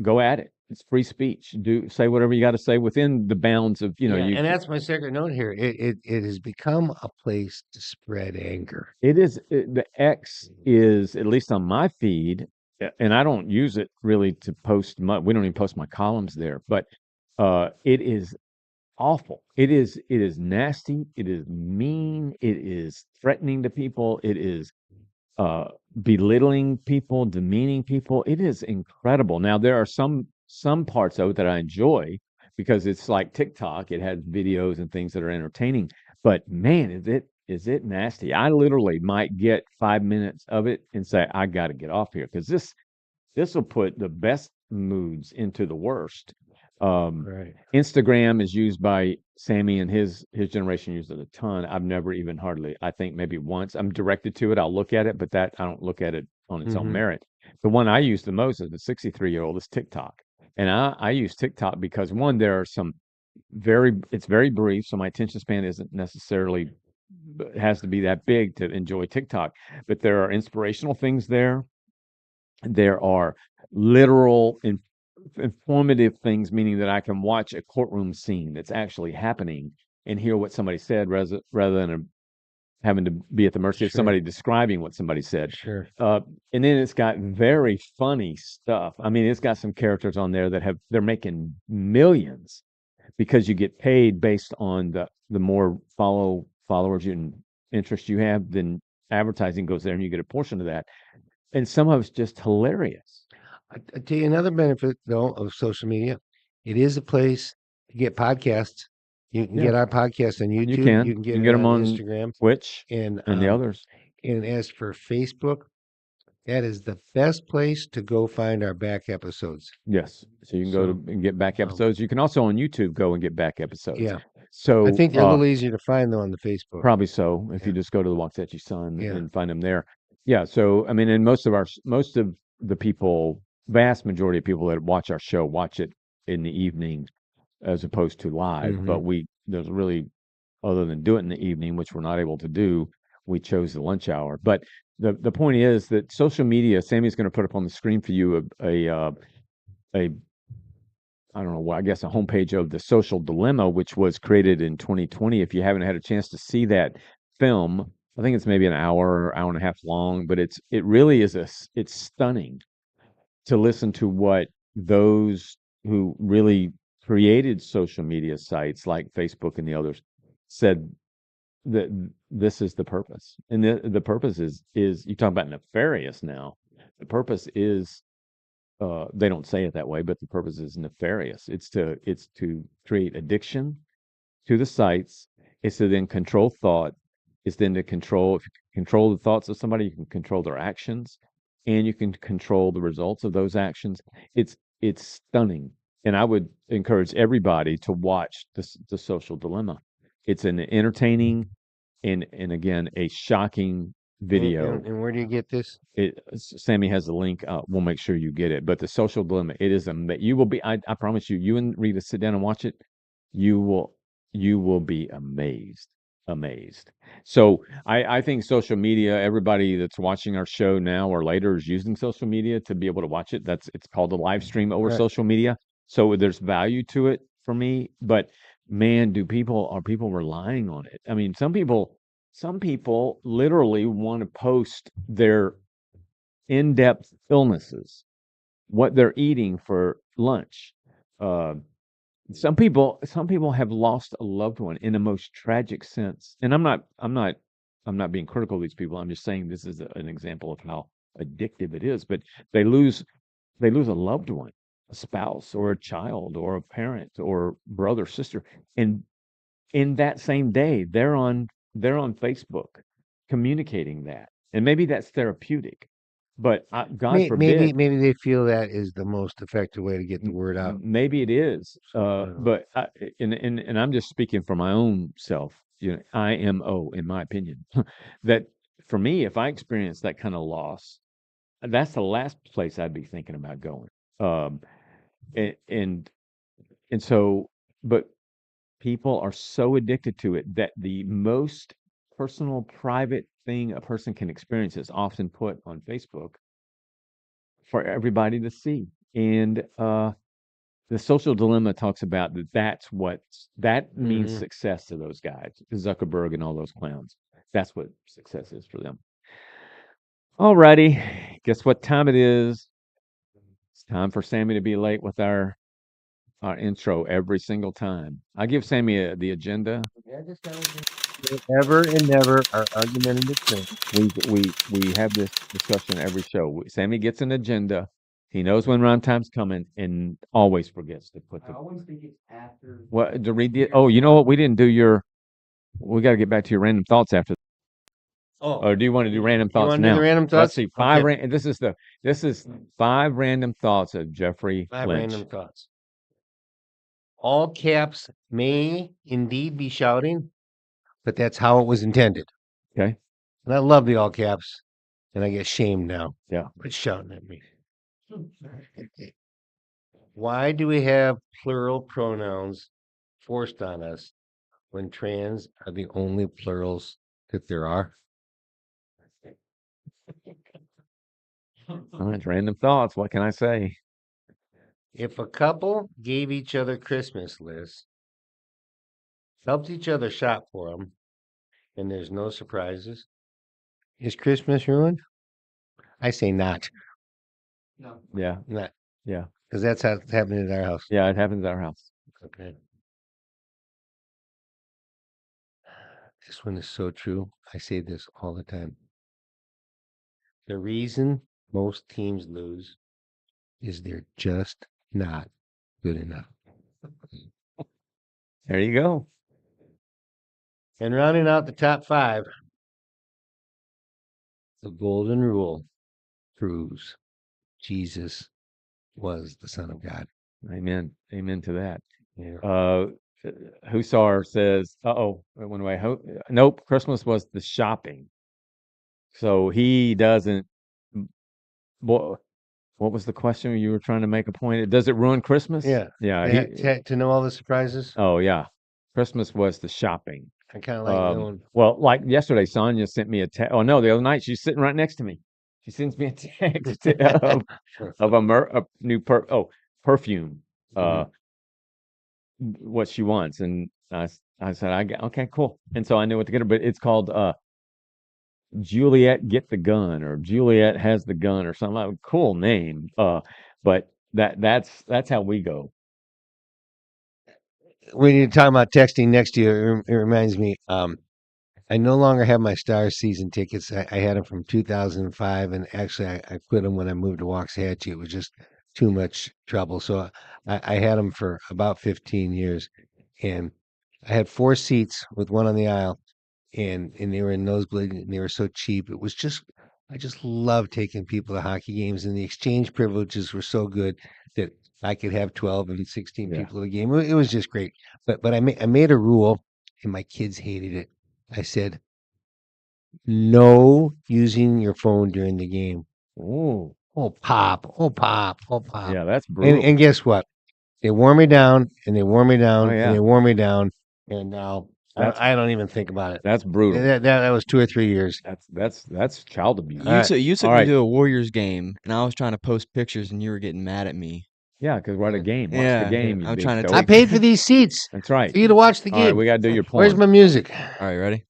"Go at it. It's free speech. Do say whatever you got to say within the bounds of Yeah, you." and that's my second note here. It has become a place to spread anger. The X is at least on my feed, and I don't use it really to post my. We don't even post my columns there, but it is awful. It is nasty. It is mean. It is threatening to people. It is uh, belittling people, demeaning people. It is incredible. Now there are some parts of it that I enjoy because it's like TikTok. It has videos and things that are entertaining. But man, is it nasty? I literally might get 5 minutes of it and say I got to get off here because this will put the best moods into the worst. Um, Right. Instagram is used by Sammy and his generation use it a ton. I've never even hardly, I think maybe once. I'm directed to it. I'll look at it, but that I don't look at it on its own Mm-hmm. merit. The one I use the most as a 63-year-old is TikTok. And I use TikTok because one, there are some it's very brief, so my attention span isn't necessarily has to be that big to enjoy TikTok. But there are inspirational things there. There are literal informative things, meaning that I can watch a courtroom scene that's actually happening and hear what somebody said rather than having to be at the mercy of Sure. somebody describing what somebody said. Sure. Uh, and then it's got very funny stuff. I mean, it's got some characters on there that they're making millions because you get paid based on the more followers and interest you have, then advertising goes there and you get a portion of that. And some of it's just hilarious. I tell you another benefit though of social media. It is a place to get podcasts. You can Yeah, get our podcast on you YouTube. You can. can You get can it get them on on Instagram. Twitch And and the others. as for Facebook, that is the best place to go find our back episodes. Yes. So you can go to So and get back um, episodes. You can also on YouTube go and get back episodes. yeah, I So think they're a little easier to find though on the Facebook. probably so if you Yeah. just go to the Waxahachie Sun Yeah. and find them there. Yeah. So I mean, and most of the people, vast majority of people that watch our show watch it in the evening as opposed to live. Hmm. But there's really other than do it in the evening, which we're not able to do, we chose the lunch hour. But the point is that social media, Sammy's going to put up on the screen for you a I don't know, I guess a homepage of the Social Dilemma, which was created in 2020. If you haven't had a chance to see that film, I think it's maybe an hour and a half long, but it really is it's stunning to listen to what those who really created social media sites like Facebook and the others said that this is the purpose. And the purpose is you talk about nefarious now. The purpose is they don't say it that way, but the purpose is nefarious. It's to create addiction to the sites. It's to then control thought. It's then to control if you can control the thoughts of somebody, you can control their actions. and you can control the results of those actions. It's stunning, and I would encourage everybody to watch the Social Dilemma. It's an entertaining and again a shocking video. And where do you get this? Sammy has the link. We'll make sure you get it. But the Social Dilemma, it is you will be. I promise you. You and Rita sit down and watch it. You will be amazed, amazed. So I think social media. Everybody that's watching our show now or later is using social media to be able to watch it. It's called a live stream over Right. social media. So there's value to it for me. But man, are people relying on it? I mean, some people literally want to post their in-depth illnesses, what they're eating for lunch. Uh, some people have lost a loved one in the most tragic sense, and I'm not being critical of these people. I'm just saying this is an example of how addictive it is. But they lose they lose a loved one, a spouse or a child or a parent or brother, sister, and in that same day they're on Facebook communicating that, and maybe that's therapeutic, but God Maybe forbid. maybe they feel that is the most effective way to get the word out. Maybe it is, I don't know. but and I'm just speaking for my own self, IMO, in my opinion, that for me, if I experience that kind of loss, that's the last place I'd be thinking about going. Um, and and, and so, but people are so addicted to it that the most personal, private thing a person can experience is often put on Facebook for everybody to see. And the Social Dilemma talks about that means Mhm. success to those guys, Zuckerberg and all those clowns. That's what success is for them. All righty, guess what time it is? It's time for Sammy to be late with our intro every single time. I give Sammy the agenda. Yeah, just ever and never are argumentative things. We have this discussion every show. Sammy gets an agenda. He knows when rhyme time's coming and always forgets to put the. What to read the? Oh, you know what? We didn't do your. We got to get back to your random thoughts after. Oh, Or do you want to do random you thoughts want to do the now? random Let's thoughts? see. Okay. This is 5 random thoughts of Jeffrey 5 Lynch. random thoughts. All caps may indeed be shouting, but that's how it was intended. Okay. And I love the all caps, and I get shamed now. Yeah. Quit shouting at me. Why do we have plural pronouns forced on us when trans are the only plurals that there are? All right. Random thoughts. What can I say? If a couple gave each other Christmas lists, helped each other shop for them, and there's no surprises, is Christmas ruined? I say not. Yeah. Not. Yeah. Because that's how it's happening at our house. Yeah. It happens at our house. Okay. This one is so true. I say this all the time. The reason most teams lose is they're just not good enough. There you go. And rounding out the top 5, the golden rule proves Jesus was the Son of God. Amen. Amen to that. Yeah. Hussar says, "Uh-oh, it went away. Nope, Christmas was the shopping." So he doesn't. What, what was the question? You were trying to make a point. Does it ruin Christmas? Yeah. Yeah. To know all the surprises. Oh yeah. Christmas was the shopping. I kind of like knowing. Well, like yesterday, Sonia sent me a text. Oh no, the other night she's sitting right next to me. She sends me a text of a new perfume. Uh, what she wants, and I said, okay, cool. And so I knew what to get her, but it's called Juliet Get the Gun or Juliet Has the Gun or something like cool name. But that's how we go. When you're talking about texting next to you, it reminds me. I no longer have my Star season tickets. I had them from 2005, and actually, I quit them when I moved to Waxahachie. It was just too much trouble. So I had them for about 15 years, and I had 4 seats with one on the aisle, and they were in nosebleed, and they were so cheap. It was just I just love taking people to hockey games, and the exchange privileges were so good that I could have 12 and 16 Yeah. people at a game. It was just great. But I made a rule, and my kids hated it. I said, no using your phone during the game. Oh, Oh, pop. Oh, pop. Oh, pop. yeah, that's brutal. And guess what? They wore me down, and they wore me down, Oh, and yeah. they wore me down, and now That's I don't even think about it. that's brutal. That was 2 or 3 years. That's child abuse. All right. You took All me right. to a Warriors game, and I was trying to post pictures, and you were getting mad at me. Yeah, because we're at a game. Watch the Yeah, game, you I'm big trying to dope. I take. paid for these seats That's right. for you to watch the All right, game. we got to do your Where's porn. my music? All right, ready?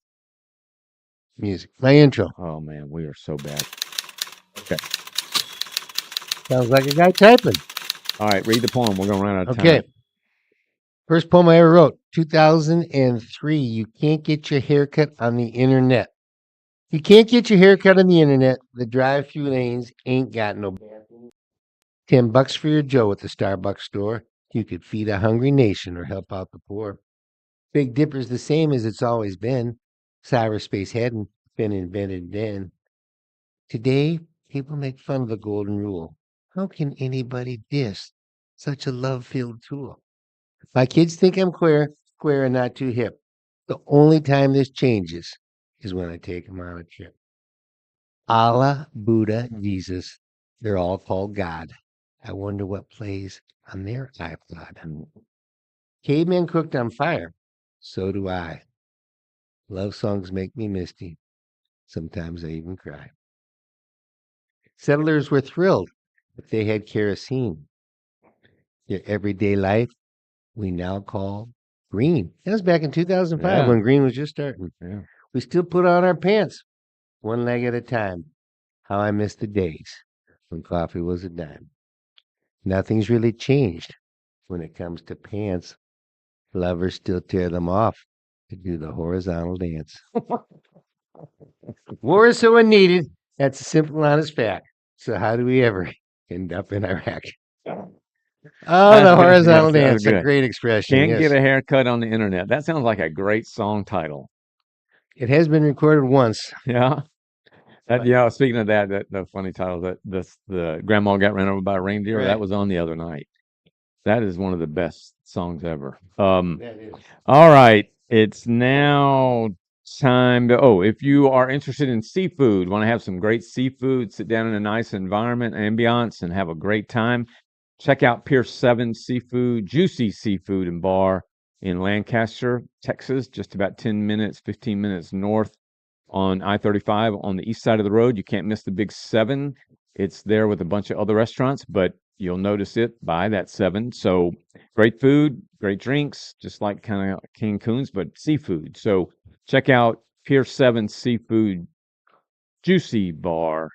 Music. My intro. Oh man, we are so bad. Okay. Sounds like a guy typing. All right, read the poem. We're gonna run out of Okay. time. First poem I ever wrote, 2003. You can't get your haircut on the internet. You can't get your haircut on the internet. The drive-through lanes ain't got no $10 for your Joe at the Starbucks store. You could feed a hungry nation or help out the poor. Big Dipper's the same as it's always been. Cyberspace hadn't been invented then. Today, people make fun of the golden rule. How can anybody diss such a love-filled tool? My kids think I'm square and not too hip. The only time this changes is when I take them on a trip. Allah, Buddha, Jesus, they're all called God. I wonder what plays on their iPod. Cavemen cooked on fire. So do I. Love songs make me misty. Sometimes I even cry. Settlers were thrilled if they had kerosene. Their everyday life we now call green. That was back in 2005 Yeah. when green was just starting. Yeah. We still put on our pants one leg at a time. How I miss the days when coffee was a dime. Nothing's really changed when it comes to pants. Lovers still tear them off to do the horizontal dance. War is so unneeded. That's a simple, honest fact. So how do we ever end up in Iraq? Oh, the horizontal Yes, that was dance, a good. great expression. Can't Yes. get a haircut on the internet. That sounds like a great song title. It has been recorded once. Yeah. But- Yeah. Speaking of that, the funny title that the grandma got ran over by a reindeer. Right. That was on the other night. That is one of the best songs ever. That is. All right. It's now time to, if you are interested in seafood, want to have some great seafood, sit down in a nice environment, ambiance, and have a great time, check out Pier 7 Seafood, Juicy Seafood and Bar in Lancaster, Texas, just about 10 minutes, 15 minutes north on I-35 on the east side of the road. You can't miss the Big 7. It's there with a bunch of other restaurants, but you'll notice it by that 7. So great food, great drinks, just like kind of Cancun's, but seafood. So check out Pier 7 Seafood Juicy Bar.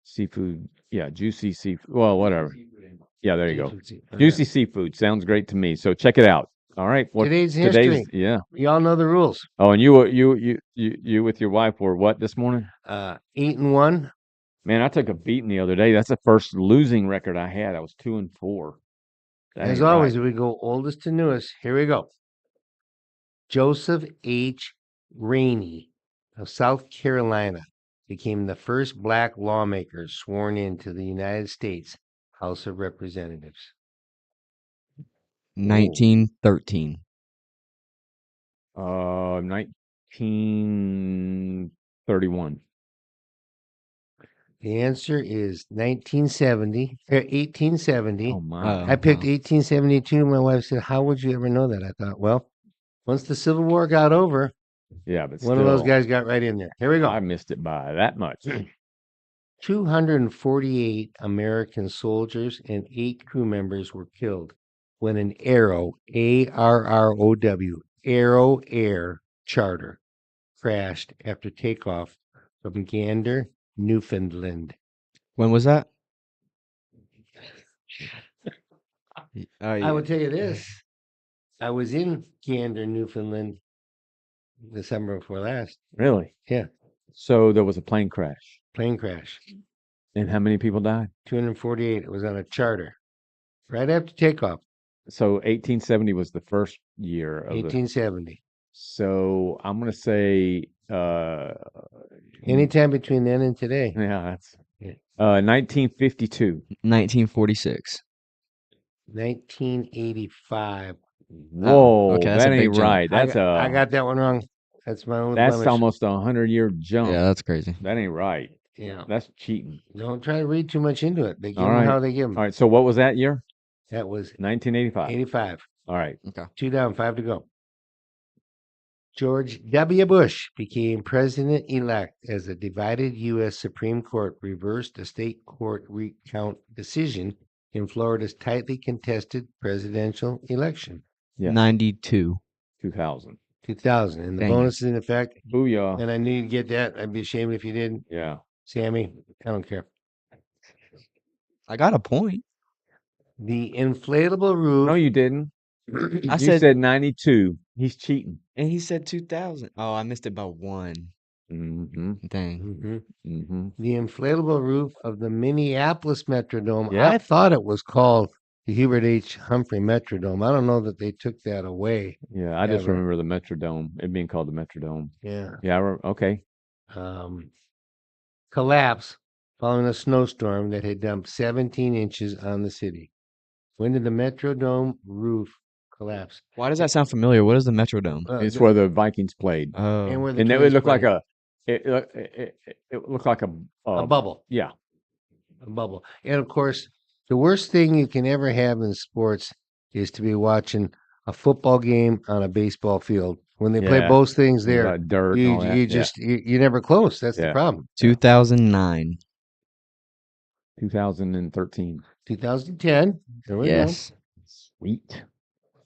Seafood, yeah, juicy seafood. Well, whatever. Yeah, there you go. Juicy seafood sounds great to me. So check it out. All right. Today's history. Yeah. You all know the rules. Oh, and you with your wife were what this morning? 8-1. Man, I took a beating the other day. That's the first losing record I had. I was 2-4. That As ain't always, right. we go oldest to newest. Here we go. Joseph H. Rainey of South Carolina became the first black lawmaker sworn into the United States House of Representatives. 1913. 1931. The answer is 1970, 1870. Oh my. I picked wow. 1872. My wife said, "How would you ever know that?" I thought, well, once the Civil War got over, Yeah, but one of those still, guys got right in there. Here we go. I missed it by that much. 248 American soldiers and 8 crew members were killed when an Arrow, ARROW, Arrow Air charter crashed after takeoff from Gander, Newfoundland. When was that? I will tell you this. I was in Gander, Newfoundland December before last. Really? Yeah, So there was a plane crash. plane crash. And how many people died? 248. It was on a charter. Right after takeoff, So 1870 was the first year of 1870. So I'm gonna say Anytime between then and today. yeah, that's Yeah. 1952. 1946. 1985. Oh, okay, Whoa, that's a that ain't big jump. right. I got that one wrong. That's my only That's blemish. almost a 100-year jump. Yeah, that's crazy. That ain't right. Yeah. That's cheating. Don't try to read too much into it. They give All them right. how they give them. All right. So what was that year? That was 1985. 85. All right. Okay. 2 down, 5 to go. George W. Bush became president-elect as the divided U.S. Supreme Court reversed a state court recount decision in Florida's tightly contested presidential election. Yes. 92. 2000. 2000. And the Dang it. bonus is in effect. Booyah. And I knew you'd get that. I'd be ashamed if you didn't. Yeah. Sammy, I don't care. I got a point. The inflatable roof. No, you didn't. I You said, said 92. He's cheating. and he said 2000. Oh, I missed it by one. Mm-hmm. Dang. Mhm. Mm-hmm. The inflatable roof of the Minneapolis Metrodome. Yep. I thought it was called the Hubert H. Humphrey Metrodome. I don't know that they took that away. Yeah, I just Ever. remember the Metrodome. It being called the Metrodome. Yeah. Yeah. Okay. Collapse following a snowstorm that had dumped 17 inches on the city. When did the Metrodome roof collapse? Why does that sound familiar? What is the Metrodome? It's where the Vikings played, and Oh, where the and it Kings looked like played. it looked like A bubble. yeah. A bubble. And of course, the worst thing you can ever have in sports is to be watching a football game on a baseball field. When they play Yeah. both things With there, dirt and all that. you Yeah. just you're never close. That's the Yeah. problem. 2009. 2013. 2010. There we go. Yes. Sweet.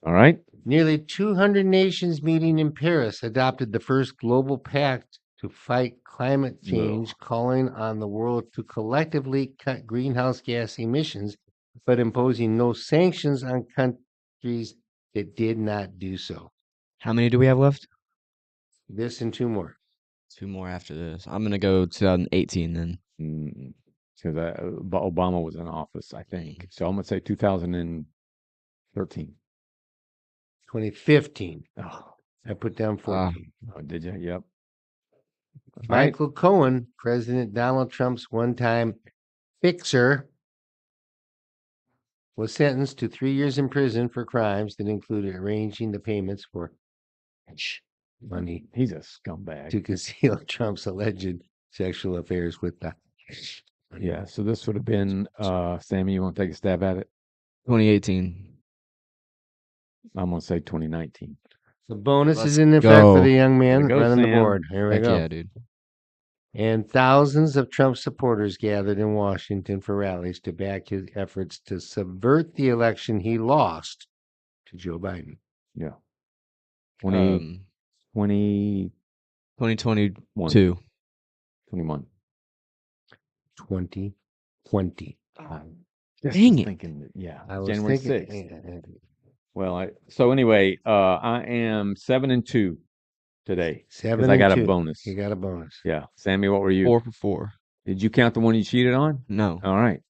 All right. Nearly 200 nations meeting in Paris adopted the first global pact to fight climate change, calling on the world to collectively cut greenhouse gas emissions, but imposing no sanctions on countries that did not do so. How many do we have left? This and 2 more. 2 more after this. I'm going to go 2018 then. Because Obama was in office, I think. So I'm gonna say 2013. 2015. Oh, I put down 14. did you? Yep. All right. Michael Cohen, President Donald Trump's one-time fixer, was sentenced to 3 years in prison for crimes that included arranging the payments for money He's a scumbag. to conceal Trump's alleged sexual affairs with the. Yeah. So this would have been Sammy. You want to take a stab at it? 2018. I'm gonna say 2019. The bonus Let's is in effect for go. the young man go, running the Sam. board. Here we Heck go. yeah, dude. And thousands of Trump supporters gathered in Washington for rallies to back his efforts to subvert the election he lost to Joe Biden. Yeah. 20, 2022. 21. 2020. Just Dang was it. thinking that, yeah. I was January thinking. 6th. Well, so anyway, I am 7-2 today. 7 I got and a 2. bonus. You got a bonus. Yeah. Sammy, what were you? 4 for 4. Did you count the one you cheated on? No. All right.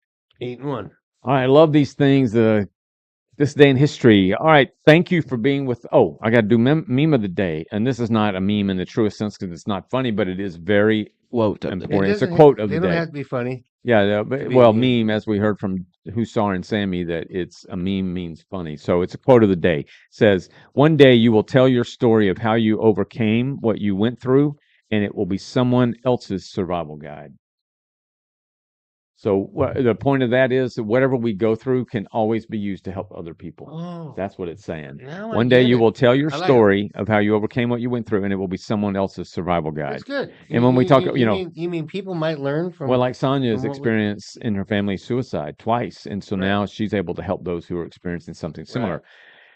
8 and 1. All right. I love these things. This day in history. All right. Thank you for being with. Oh, I got to do meme of the day. And this is not a meme in the truest sense because it's not funny, but it is very Quote of the day. important. It's a quote of They the don't day. have to be funny. Yeah, be a well, meme. meme, as we heard from Hussar and Sammy, that it's a meme means funny. So it's a quote of the day. It says, one day you will tell your story of how you overcame what you went through, and it will be someone else's survival guide. So the point of that is that whatever we go through can always be used to help other people. Oh, That's what it's saying. now I One day get you it. will tell your I like it. story of how you overcame what you went through, and it will be someone else's survival guide. That's good. And when we talk, you know, you mean people might learn from. well, like Sonia's from what we- experience in her family suicide twice. And so Right. now she's able to help those who are experiencing something similar.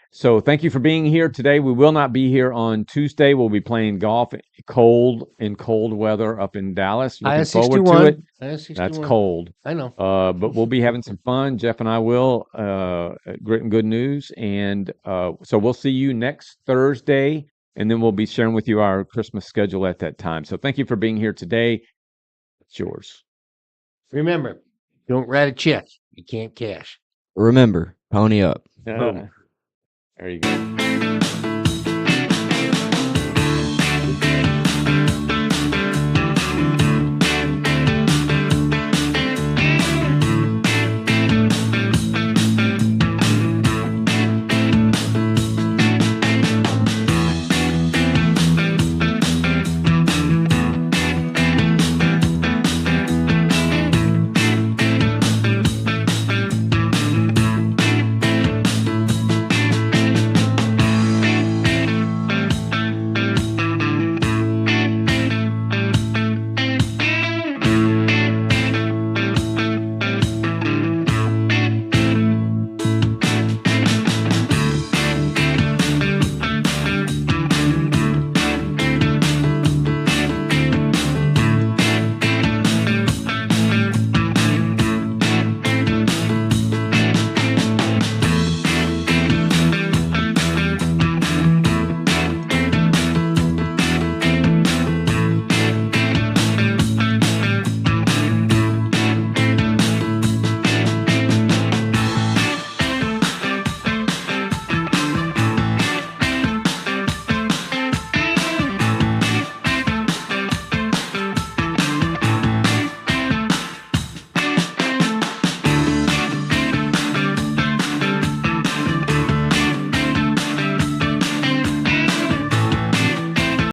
So thank you for being here today. We will not be here on Tuesday. We'll be playing golf in cold weather up in Dallas. Looking forward to it. That's cold. I know. But we'll be having some fun. Jeff and I will, at Grit and Good News. And so we'll see you next Thursday. And then we'll be sharing with you our Christmas schedule at that time. So thank you for being here today. It's yours. Remember, don't write a check. You can't cash. Remember, pony up. Boom. There you go.